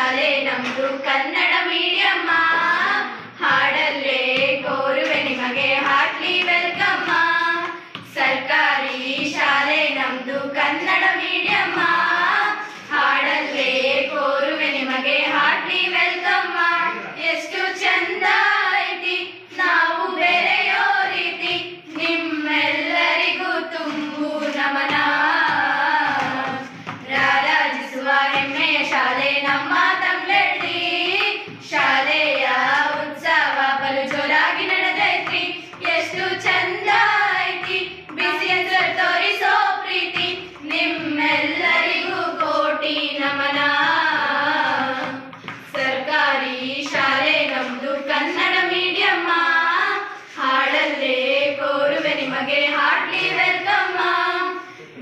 ಶಾಲೆ ನಮ್ದು ಕನ್ನಡ ಮೀಡಿಯಮ್ಮ, ಹಾಡಲ್ಲೇ ಕೋರುವೆ ನಿಮಗೆ ಹಾರ್ಟ್ಲಿ ವೆಲ್ಕಮ್ಮ. ಸರ್ಕಾರಿ ಶಾಲೆ ನಮ್ದು ಕನ್ನಡ ಮೀಡಿಯಮ್ಮ, ಹಾಡಲ್ಲೇ ಕೋರುವೆ ನಿಮಗೆ ಹಾರ್ಟ್ಲಿ ವೆಲ್ಕಮ್ಮ. ಎಷ್ಟು ಚಂದ ಐತಿ ನಾವು ಬೆರೆಯೋ ರೀತಿ, ನಿಮ್ಮೆಲ್ಲರಿಗೂ ತುಂಬು ನಮನ. ರಾರಾಜಿಸುವ ಹೆಮ್ಮೆಯ ಶಾಲೆ ನಮ್ಮ ತಮ್ಲಳ್ಳಿ, ಶಾಲೆಯ ಉತ್ಸವ ಬಲು ಜೋರಾಗಿ ನಡೆದೈತಿ. ಎಷ್ಟು ಚಂದ ಐತಿ ಬಿಸಿ ಅಂದ್ರೆ ತೋರಿಸೋ ಪ್ರೀತಿ, ನಿಮ್ಮೆಲ್ಲರಿಗೂ ಕೋಟಿ ನಮನ. ಸರ್ಕಾರಿ ಶಾಲೆ ನಮ್ದು ಕನ್ನಡ ಮೀಡಿಯಮ್ಮ, ಹಾಡಲ್ಲೇ ಕೋರುವೆ ನಿಮಗೆ ಹಾರ್ಟ್ಲಿ ವೆಲ್ಕಮ್ಮ.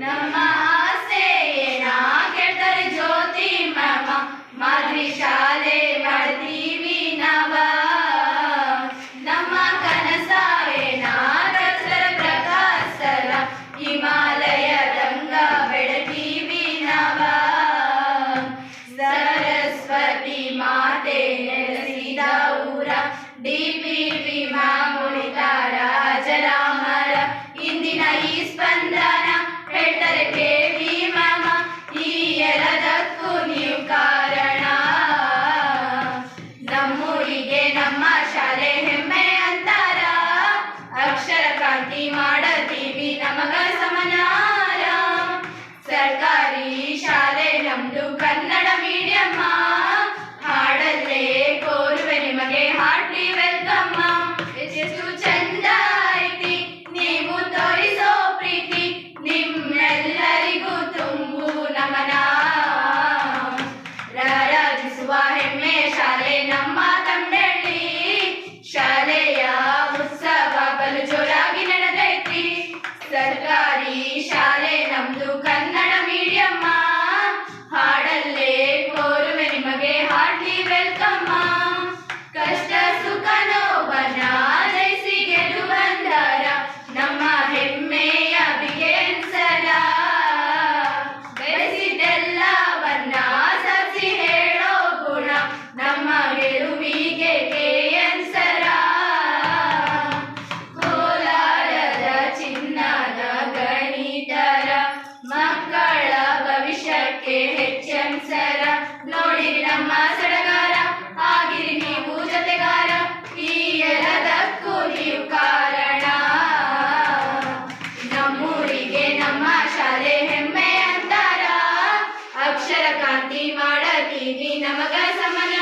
ನಮ್ಮ ಆಸೆ ಏನ ಕೇಳ್ತಾರೆ ಜ್ಯೋತಿ ಮ್ಯಾಮ, ಮಾದರಿ ಶಾಲೆ ಮಾಡ್ತೀವಿ ನಾವ. ನಮ್ಮ ಕನಸ ಏನ ಕಲ್ಸರ ಪ್ರಕಾಶರ, ಹಿಮಾಲಯದಂಗ ಬೆಳತೀವಿ ನಾವ. ಸರಸ್ವತಿ ಮಾತೆ ನೆಲೆಸಿದ ಊರ, DPP ಮಾಮೂಲಿತ ರಾಜರಾಮರ. ಇಂದಿನ ಈ ಸ್ಪಂದನ ಹೇಳ್ತಾರೆ ಕೇಳಿ ಮಾಮ, ಈ ಎಲ್ಲದಕ್ಕೂ ನೀವು ಕಾರಣ. ನಮ್ಮೂರಿಗೆ ನಮ್ಮ ಶಾಲೆ ಹೆಮ್ಮೆ ಅಂತಾರ, ಅಕ್ಷರ ಕ್ರಾಂತಿ ಮಾಡತೀವಿ ನಮಗ ಸಮನಾರ. ಸರ್ಕಾರಿ ಶಾಲೆ ನಮ್ದು ಕನ್ನಡ ಮೀಡಿಯಮ್ಮ, ಹಾಡಲ್ಲೇ ಕೋರುವೆ ನಿಮಗೆ ಹಾರ್ಟ್ಲಿ ವೆಲ್ಕಮ್ಮ. ಎಷ್ಟು ಚಂದ ಐತಿ ನೀವು ತೋರಿಸೋ ಪ್ರೀತಿ, ನಿಮ್ಮೆಲ್ಲರಿಗೂ ತುಂಬು ನಮನ. ರಾರಾಜಿಸುವ ಹೆಮ್ಮೆಯ ಶಾಲೆ ನಮ್ಮ ತಮ್ಲಳ್ಳಿ, ಶಾಲೆಯ ಉತ್ಸವ ಬಲು ಜೋರಾಗಿ ನಡೆದೈತಿ. ಸರ್ಕಾರಿ ಶಾಲೆ ನಮ್ದು ಕನ್ನಡ ಮೀಡಿಯಮ್ಮ, ಹಾಡಲ್ಲೇ ಕೋರುವೆ ನಿಮಗೆ ಹಾರ್ಟ್ಲಿ ವೆಲ್ಕಮ್ಮ. ಕಷ್ಟ ಸುಖ ನೋವನ್ನ ಜಯಿಸಿ ಗೆಲುವಂದರ, ನಮ್ಮ ಹೆಮ್ಮೆಯ ಬಿಗೆನ್ಸರ. ಬೆಳೆಸಿದ್ದೆಲ್ಲವನ್ನ ಸಸಿ ಹೇಳೋ ಗುಣ, ನಮ್ಮ ಗೆಲುವಿಗೆ ಕೇಯನ್ಸರ. ಕೋಲಾರದ ಚಿನ್ನದ ಗಣಿತರ, ಮಕ್ಕಳ ಭವಿಷ್ಯಕ್ಕೆ ಹೆಚ್ಚನ್ಸರ. ನೋಡಿರಿ ನಮ್ಮ ಸಡಗಾರ, ಆಗಿರಿ ನೀವು ಜೊತೆಗಾರ, ಈ ಎಲ್ಲದಕ್ಕೂ ನೀವು ಕಾರಣ. ನಮ್ಮೂರಿಗೆ ನಮ್ಮ ಶಾಲೆ ಹೆಮ್ಮೆ ಅಂತಾರ, ಅಕ್ಷರ ಕ್ರಾಂತಿ ಮಾಡತೀವಿ ನಮಗ ಸಮನ.